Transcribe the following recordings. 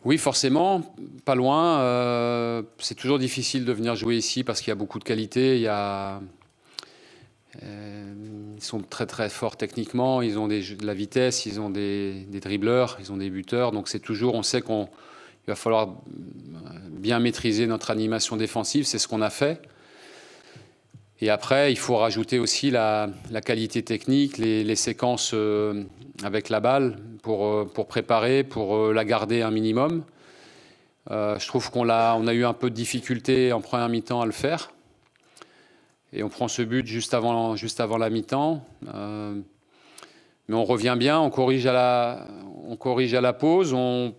Oui, forcément, pas loin. C'est toujours difficile de venir jouer ici parce qu'il y a beaucoup de qualité. Ils sont très très forts techniquement, ils ont de la vitesse, ils ont des dribbleurs, ils ont des buteurs. Donc c'est toujours, on sait qu'il va falloir bien maîtriser notre animation défensive. C'est ce qu'on a fait. Et après, il faut rajouter aussi la qualité technique, les séquences avec la balle pour préparer, pour la garder un minimum. Je trouve on a eu un peu de difficulté en première mi-temps à le faire. Et on prend ce but juste avant la mi-temps. Mais on revient bien, on corrige à la pause, on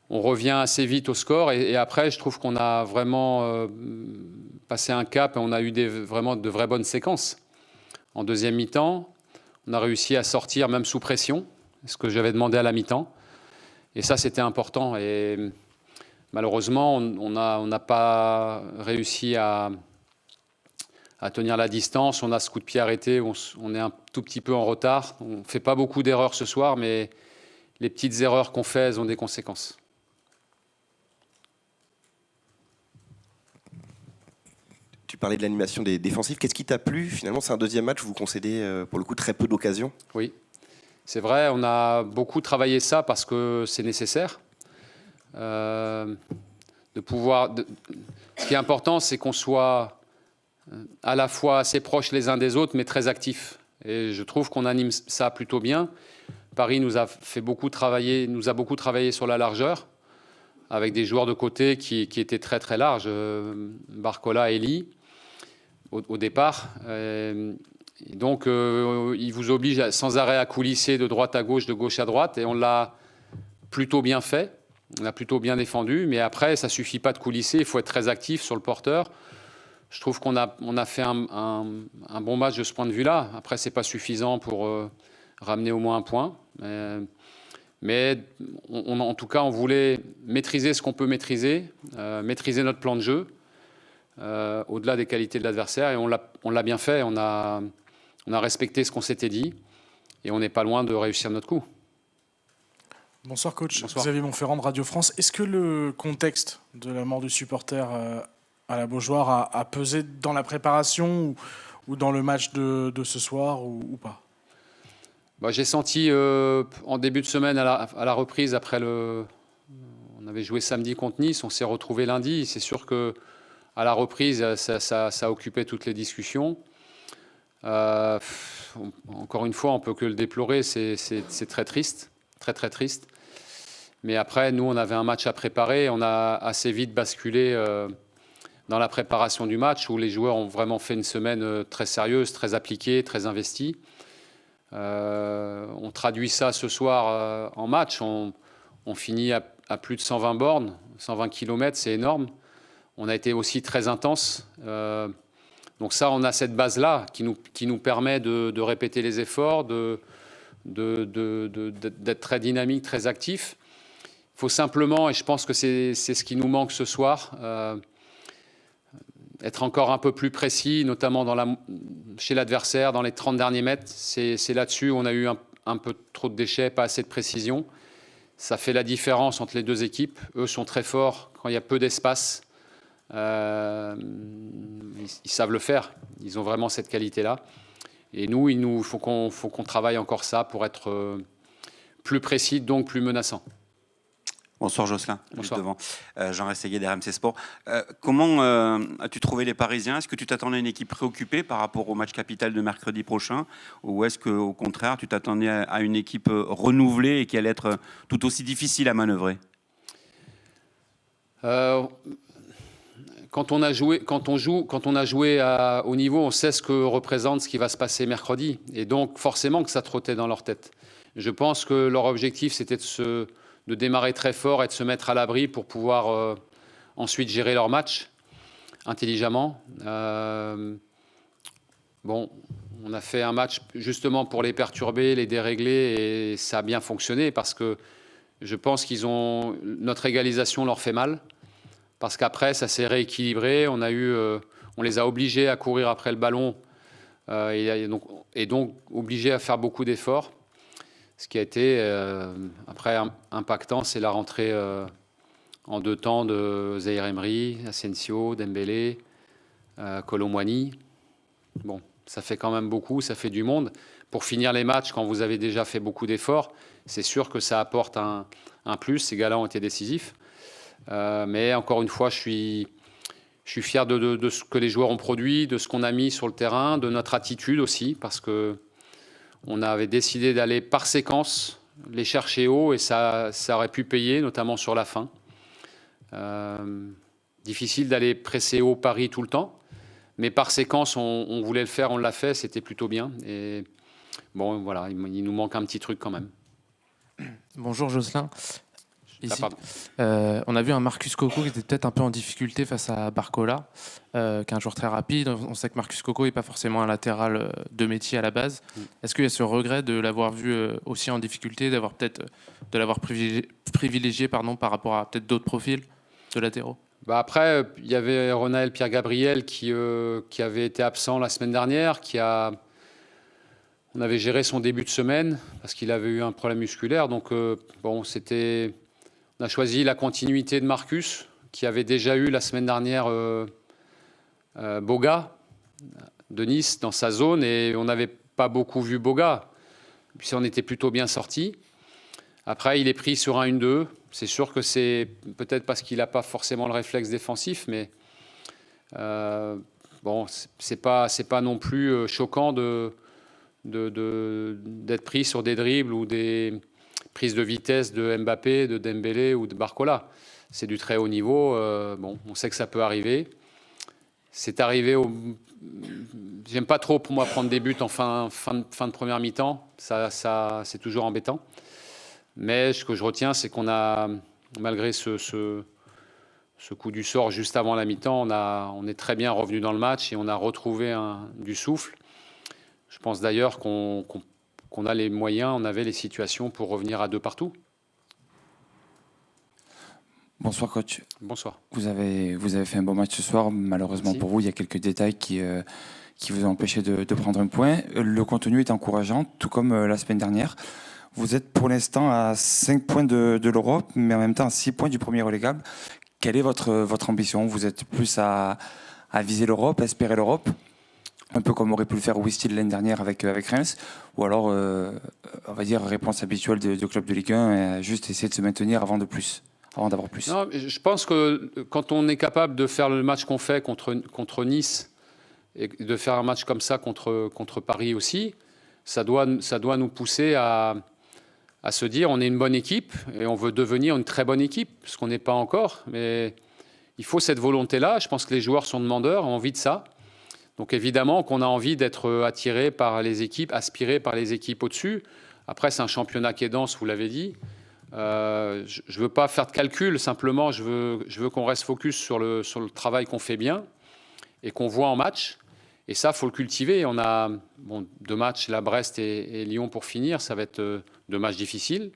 revient assez vite au score. Et après, je trouve qu'on a vraiment passé un cap et on a eu vraiment de vraies bonnes séquences. En deuxième mi-temps, on a réussi à sortir même sous pression, ce que j'avais demandé à la mi-temps. Et ça, c'était important. Et malheureusement, on n'a pas réussi à tenir la distance. On a ce coup de pied arrêté, on est un tout petit peu en retard. On ne fait pas beaucoup d'erreurs ce soir, mais les petites erreurs qu'on fait, elles ont des conséquences. Tu parlais de l'animation des défensifs. Qu'est-ce qui t'a plu? Finalement, c'est un deuxième match où vous concédez, pour le coup, très peu d'occasions. Oui, c'est vrai. On a beaucoup travaillé ça parce que c'est nécessaire. Ce qui est important, c'est qu'on soit à la fois assez proches les uns des autres, mais très actifs. Et je trouve qu'on anime ça plutôt bien. Paris nous a beaucoup travaillé sur la largeur, avec des joueurs de côté qui étaient très très larges, Barcola et Lee, au départ. Et donc, il vous oblige sans arrêt à coulisser de droite à gauche, de gauche à droite, et on l'a plutôt bien fait. On a plutôt bien défendu, mais après, ça ne suffit pas de coulisser, il faut être très actif sur le porteur. Je trouve qu'on a fait un bon match de ce point de vue-là. Après, ce n'est pas suffisant pour ramener au moins un point. Mais en tout cas, on voulait maîtriser ce qu'on peut maîtriser, maîtriser notre plan de jeu, au-delà des qualités de l'adversaire. Et on l'a bien fait. On a respecté ce qu'on s'était dit. Et on n'est pas loin de réussir notre coup. Bonsoir coach, Bonsoir. Xavier Montferrand de Radio France. Est-ce que le contexte de la mort du supporter à la Beaujoire a pesé dans la préparation ou dans le match de ce soir ou pas? J'ai senti en début de semaine à la reprise, on avait joué samedi contre Nice, on s'est retrouvé lundi. C'est sûr qu'à la reprise, ça occupait toutes les discussions. Encore une fois, on ne peut que le déplorer, c'est très triste, très très triste. Mais après, nous, on avait un match à préparer. On a assez vite basculé dans la préparation du match où les joueurs ont vraiment fait une semaine très sérieuse, très appliquée, très investie. On traduit ça ce soir en match. On finit à plus de 120 bornes, 120 km, c'est énorme. On a été aussi très intense. Donc ça, on a cette base-là qui nous permet de répéter les efforts, d'être très dynamique, très actif. Il faut simplement, et je pense que c'est ce qui nous manque ce soir, être encore un peu plus précis, notamment chez l'adversaire, dans les 30 derniers mètres. C'est là-dessus où on a eu un peu trop de déchets, pas assez de précision. Ça fait la différence entre les deux équipes. Eux sont très forts quand il y a peu d'espace. Ils savent le faire. Ils ont vraiment cette qualité-là. Et nous, il faut qu'on travaille encore ça pour être plus précis, donc plus menaçant. Bonsoir Jocelyn, Bonsoir. juste devant. Jean Rességuier d'RMC Sport. Comment as-tu trouvé les Parisiens? Est-ce que tu t'attendais à une équipe préoccupée par rapport au match capital de mercredi prochain? Ou est-ce qu'au contraire, tu t'attendais à une équipe renouvelée et qui allait être tout aussi difficile à manœuvrer? Quand on a joué à haut niveau, on sait ce que représente ce qui va se passer mercredi. Et donc, forcément que ça trottait dans leur tête. Je pense que leur objectif, c'était de démarrer très fort et de se mettre à l'abri pour pouvoir ensuite gérer leur match intelligemment. On a fait un match justement pour les perturber, les dérégler, et ça a bien fonctionné parce que je pense notre égalisation leur fait mal. Parce qu'après, ça s'est rééquilibré. On les a obligés à courir après le ballon et donc obligés à faire beaucoup d'efforts. Ce qui a été, après, impactant, c'est la rentrée en 2 temps de Zaïre Emery, Asensio, Dembélé, Kolo Muani. Bon, ça fait quand même beaucoup, ça fait du monde. Pour finir les matchs, quand vous avez déjà fait beaucoup d'efforts, c'est sûr que ça apporte un plus. Ces gars-là ont été décisifs. Mais encore une fois, je suis fier de ce que les joueurs ont produit, de ce qu'on a mis sur le terrain, de notre attitude aussi, parce qu'on avait décidé d'aller par séquence les chercher haut et ça aurait pu payer, notamment sur la fin. Difficile d'aller presser haut Paris tout le temps, mais par séquence, on voulait le faire, on l'a fait, c'était plutôt bien. Et bon, voilà, il nous manque un petit truc quand même. Bonjour Jocelyn. Ici, pardon. on a vu un Marcus Coco qui était peut-être un peu en difficulté face à Barcola, qui est un joueur très rapide. On sait que Marcus Coco n'est pas forcément un latéral de métier à la base. Est-ce qu'il y a ce regret de l'avoir vu aussi en difficulté, de l'avoir privilégié par rapport à peut-être d'autres profils de latéraux? Bah après, il y avait Ronaël Pierre-Gabriel qui avait été absent la semaine dernière, on avait géré son début de semaine parce qu'il avait eu un problème musculaire. Donc, bon, on a choisi la continuité de Marcus, qui avait déjà eu la semaine dernière Boga de Nice dans sa zone, et on n'avait pas beaucoup vu Boga, puis on était plutôt bien sorti. Après, il est pris sur un 1-2. C'est sûr que c'est peut-être parce qu'il n'a pas forcément le réflexe défensif, mais bon, c'est pas non plus choquant d'être pris sur des dribbles ou des prises de vitesse de Mbappé, de Dembélé ou de Barcola. C'est du très haut niveau. Bon, on sait que ça peut arriver. C'est arrivé J'aime pas trop, pour moi, prendre des buts en fin de première mi-temps. Ça, c'est toujours embêtant. Mais ce que je retiens, c'est qu'on a, malgré ce coup du sort juste avant la mi-temps, on est très bien revenu dans le match et on a retrouvé du souffle. Je pense d'ailleurs qu'on a les moyens, on avait les situations pour revenir à 2 partout. Bonsoir coach. Bonsoir. Vous avez fait un bon match ce soir. Malheureusement Merci. pour vous, il y a quelques détails qui vous ont empêché de prendre un point. Le contenu est encourageant, tout comme la semaine dernière. Vous êtes pour l'instant à 5 points de l'Europe, mais en même temps à 6 points du premier relégable. Quelle est votre ambition? Vous êtes plus à viser l'Europe, à espérer l'Europe, un peu comme aurait pu le faire Wistil l'année dernière avec Reims, ou alors, on va dire, réponse habituelle de club de Ligue 1, juste essayer de se maintenir avant d'avoir plus. Non, je pense que quand on est capable de faire le match qu'on fait contre Nice et de faire un match comme ça contre Paris aussi, ça doit nous pousser à se dire on est une bonne équipe et on veut devenir une très bonne équipe, ce qu'on n'est pas encore. Mais il faut cette volonté-là. Je pense que les joueurs sont demandeurs, ont envie de ça. Donc évidemment qu'on a envie d'être attiré par les équipes, aspiré par les équipes au-dessus. Après, c'est un championnat qui est dense, vous l'avez dit. Je ne veux pas faire de calcul, simplement je veux qu'on reste focus sur le travail qu'on fait bien et qu'on voit en match. Et ça, il faut le cultiver. On a 2 matchs, là, Brest et Lyon pour finir. Ça va être 2 matchs difficiles,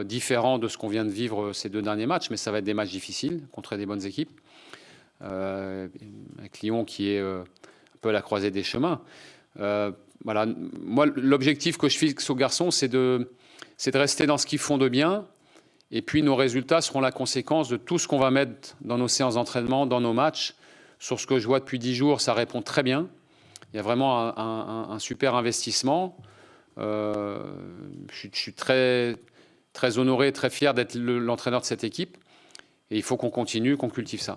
différents de ce qu'on vient de vivre ces 2 derniers matchs, mais ça va être des matchs difficiles contre des bonnes équipes. Avec Lyon qui est un peu à la croisée des chemins. Voilà. Moi, l'objectif que je fixe aux garçons, c'est de rester dans ce qu'ils font de bien. Et puis, nos résultats seront la conséquence de tout ce qu'on va mettre dans nos séances d'entraînement, dans nos matchs. Sur ce que je vois depuis 10 jours, ça répond très bien. Il y a vraiment un super investissement. Je suis très, très honoré, très fier d'être l'entraîneur de cette équipe. Et il faut qu'on continue, qu'on cultive ça.